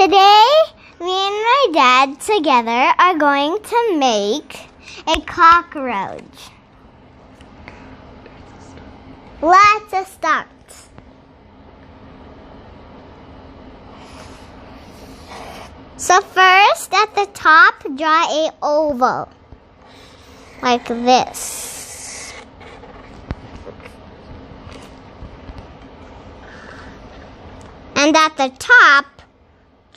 Today, me and my dad together are going to make a cockroach. Let's start. So first, at the top, draw an oval, like this. And at the top,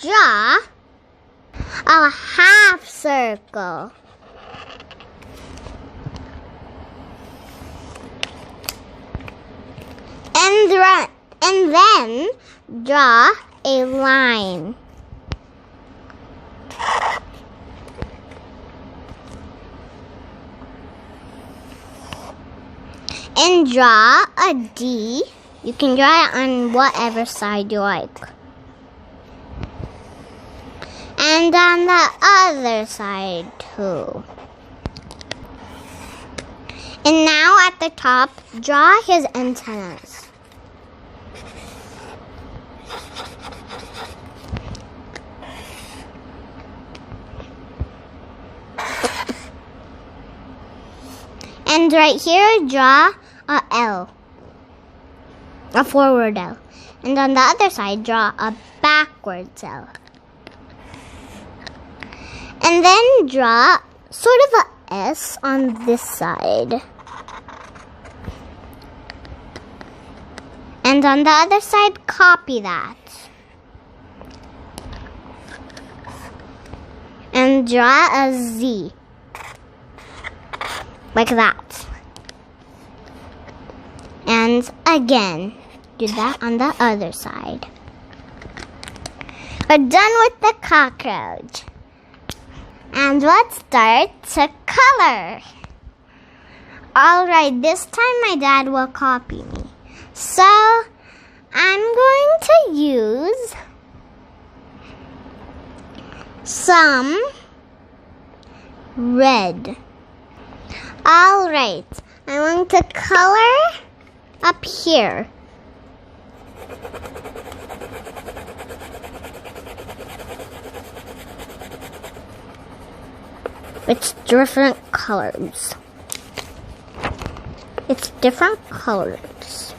draw a half circle. And then draw a line. And draw a D. You can draw it on whatever side you like. And on the other side too. And now at the top, draw his antennas. And right here, draw a L. A forward L. And on the other side, draw a backwards L. And then draw sort of a S on this side. And on the other side, copy that. And draw a Z. Like that. And again, do that on the other side. We're done with the cockroach. And let's start to color. Alright, this time my dad will copy me. So, I'm going to use some red. Alright, I want to color up here. It's different colors. It's different colors.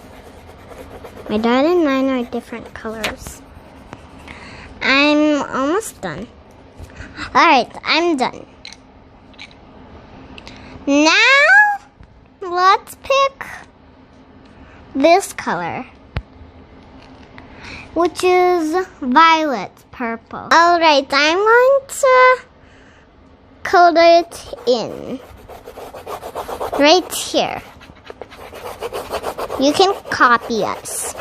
My dad and mine are different colors. I'm almost done. Alright, I'm done. Now, let's pick this color, which is violet purple. Alright, I'm going to color it in right here. You can copy us.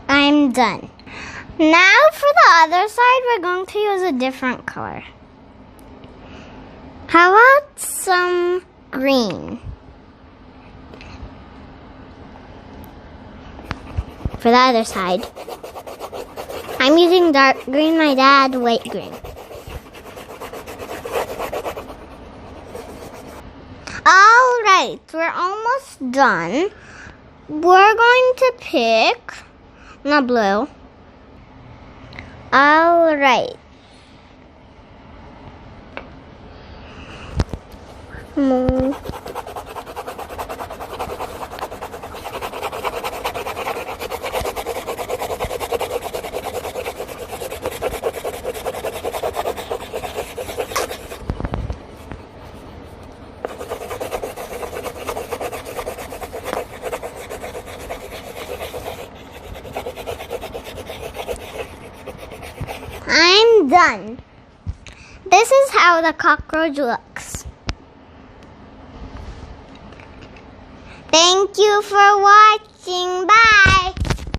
I'm done. Now for the other side, we're going to use a different color. How about some green? For the other side. I'm using dark green, my dad light green. Alright, we're almost done. We're going to pick not blue. Alright. I'm done. This is how the cockroach looks. Thank you for watching. Bye.